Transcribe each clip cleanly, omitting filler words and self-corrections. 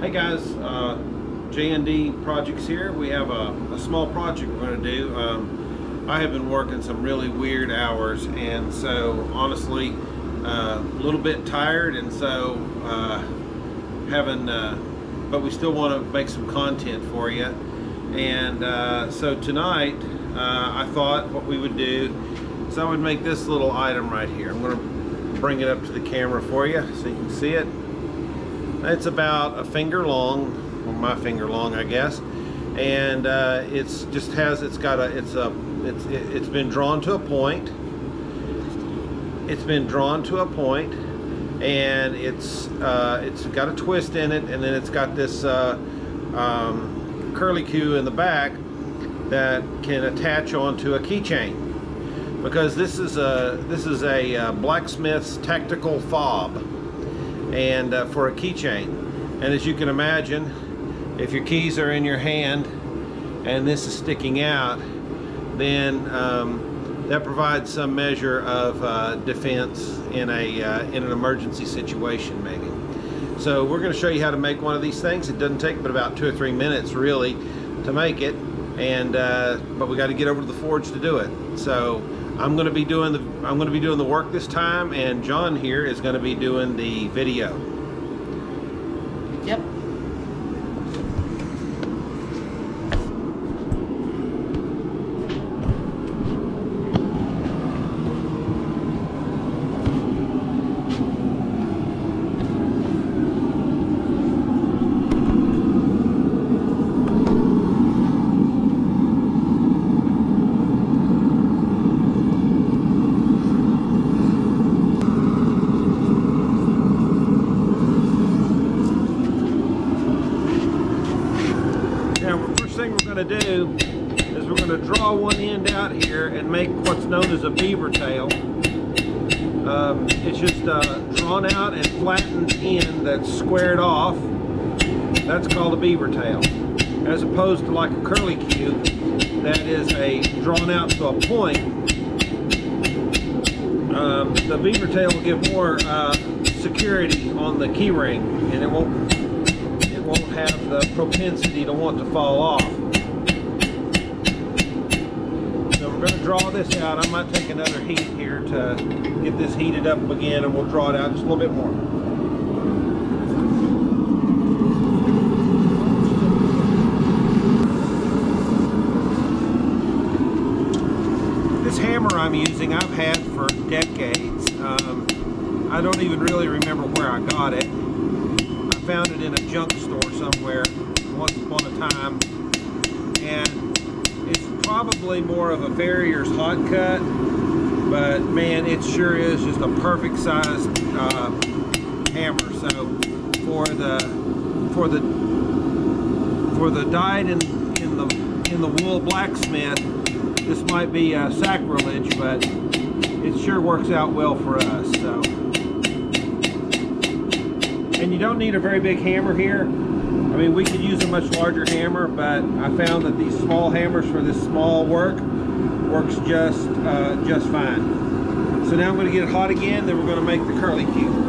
Hey guys, J&D Projects here. We have a small project we're going to do. I have been working some really weird hours, and so honestly a little bit tired, and so but we still want to make some content for you. And so tonight I thought what we would do is I would make this little item right here. I'm going to bring it up to the camera for you so you can see it. It's about a finger long, or my finger long, I guess, and it's been drawn to a point. It's been drawn to a point, and it's got a twist in it, and then it's got this curlicue in the back that can attach onto a keychain, because this is a blacksmith's tactical fob, and for a keychain. And as you can imagine, if your keys are in your hand and this is sticking out, then that provides some measure of defense in an emergency situation, maybe. So we're going to show you how to make one of these things. It doesn't take but about 2 or 3 minutes really to make it, and but we got to get over to the forge to do it. So I'm going to be doing the work this time, and John here is going to be doing the video. Yep. To do is we're going to draw one end out here and make what's known as a beaver tail. It's just drawn out and flattened end that's squared off. That's called a beaver tail, as opposed to like a curlicue that is drawn out to a point. The beaver tail will give more security on the key ring, and it won't have the propensity to want to fall off. We're going to draw this out. I might take another heat here to get this heated up again, and we'll draw it out just a little bit more. This hammer I'm using, I've had for decades. I don't even really remember where I got it. I found it in a junk store somewhere once upon a time, and it's probably more of a Farrier's hot cut, but man, it sure is just a perfect sized hammer. So for the dyed in the wool blacksmith, this might be sacrilege, but it sure works out well for us. So, and you don't need a very big hammer here. I mean, we could use a much larger hammer, but I found that these small hammers for this small work works just fine. So now I'm going to get it hot again, then we're going to make the curlicue.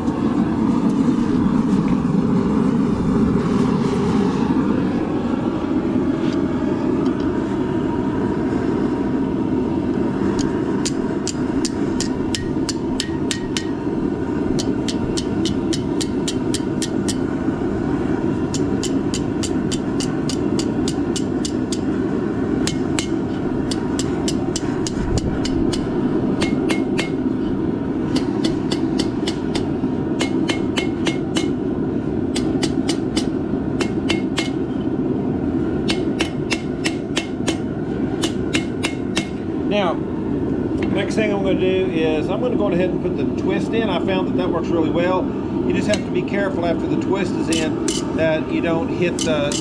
Now, next thing I'm going to do is I'm going to go ahead and put the twist in. I found that works really well. You just have to be careful after the twist is in that you don't hit the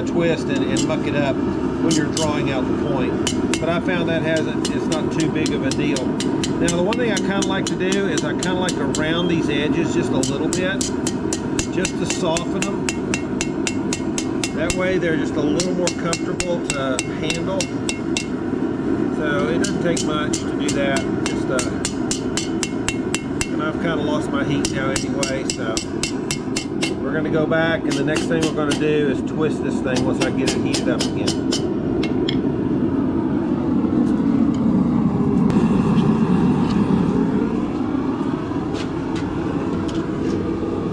twist and muck it up when you're drawing out the point. But I found that it's not too big of a deal. Now, the one thing I kind of like to do is I kind of like to round these edges just a little bit, just to soften them. That way they're just a little more comfortable to handle. So it doesn't take much to do that. And I've kind of lost my heat now anyway, so we're going to go back, and the next thing we're going to do is twist this thing once I get it heated up again.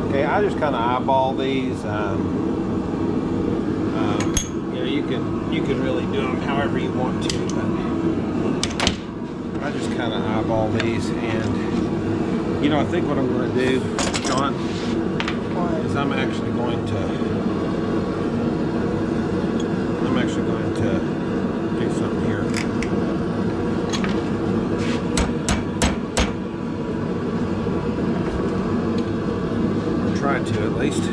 Okay, I just kind of eyeball these. You can really do them however you want to, but I just kind of eyeball these. And I think what I'm going to do, John, is I'm actually going to do something here. Or try to, at least.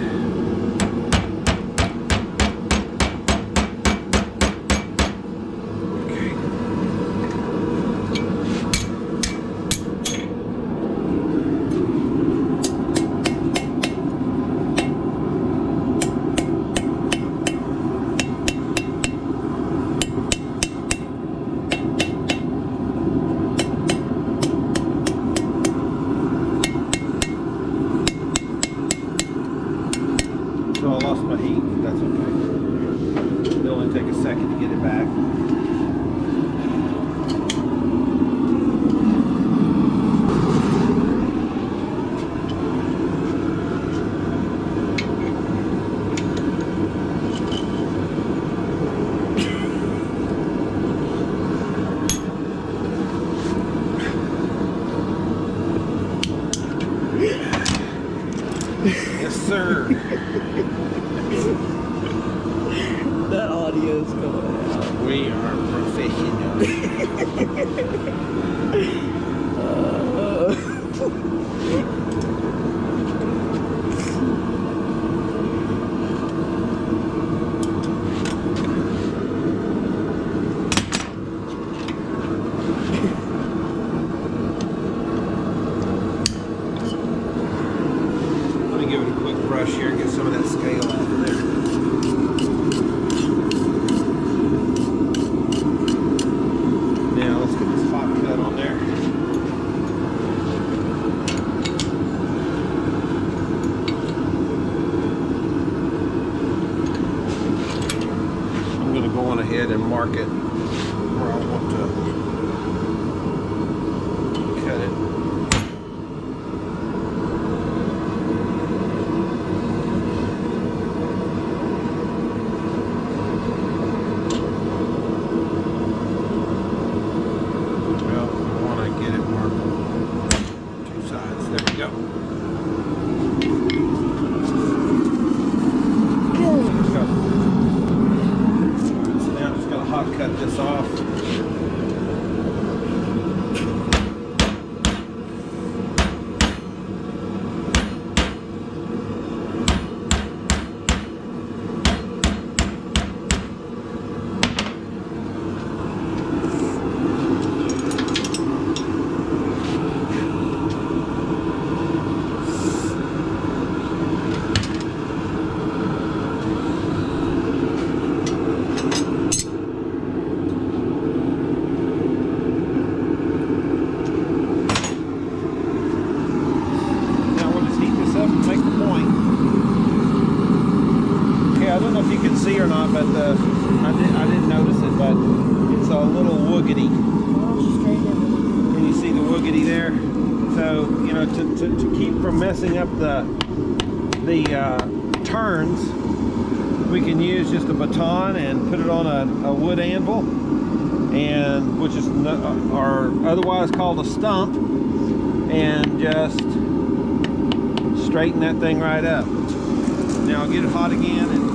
So I lost my heat, but that's okay. It'll only take a second to get it back. Yes, sir. That audio is going out. We are professionals. Let me give it a quick brush here and get some of that scale off of there. Now let's get this hot cut on there. I'm going to go on ahead and mark it where I want to cut it. Cut this off. I don't know if you can see or not, but I didn't notice it, but it's a little woogity. Can you see the woogity there? So, to keep from messing up the turns, we can use just a baton and put it on a wood anvil, and which is or otherwise called a stump, and just straighten that thing right up. Now I'll get it hot again and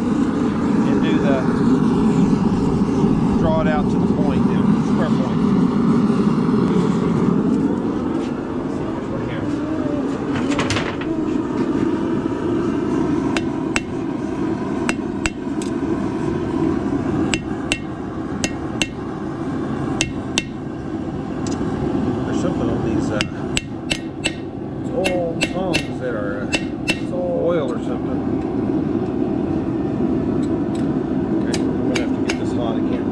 do draw it out to the point, square point. There's something on these old tongues that are oil or something. Okay, I'm gonna have to get this hot again.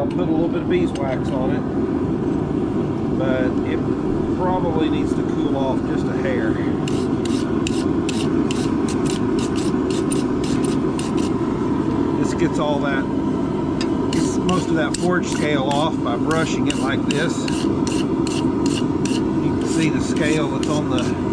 I'll put a little bit of beeswax on it, but it probably needs to cool off just a hair. This gets most of that forge scale off by brushing it like this. You can see the scale that's on the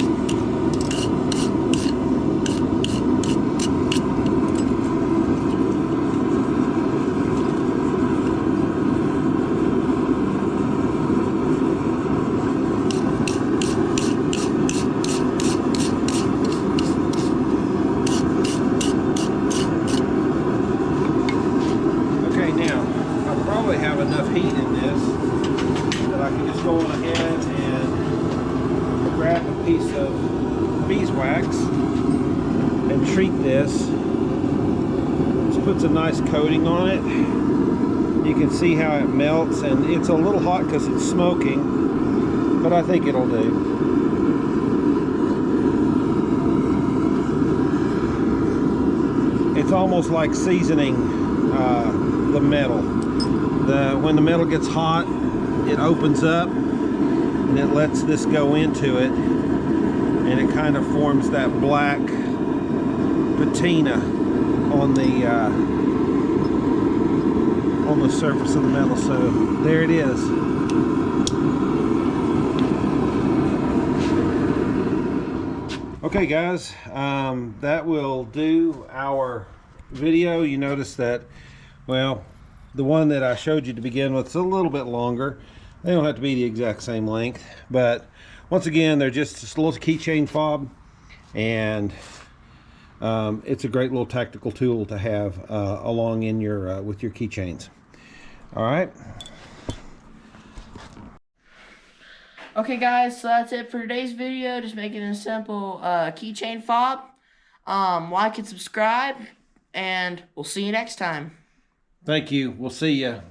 have enough heat in this that I can just go on ahead and grab a piece of beeswax and treat this. This puts a nice coating on it. You can see how it melts, and it's a little hot because it's smoking, but I think it'll do. It's almost like seasoning the metal. When the metal gets hot, it opens up and it lets this go into it, and it kind of forms that black patina on the surface of the metal. So there it is. Okay guys, that will do our video. You notice that, well, the one that I showed you to begin with is a little bit longer. They don't have to be the exact same length, but once again, they're just a little keychain fob, and it's a great little tactical tool to have along in your with your keychains. All right. Okay guys, so that's it for today's video. Just making a simple keychain fob. Like and subscribe, and we'll see you next time. Thank you. We'll see you.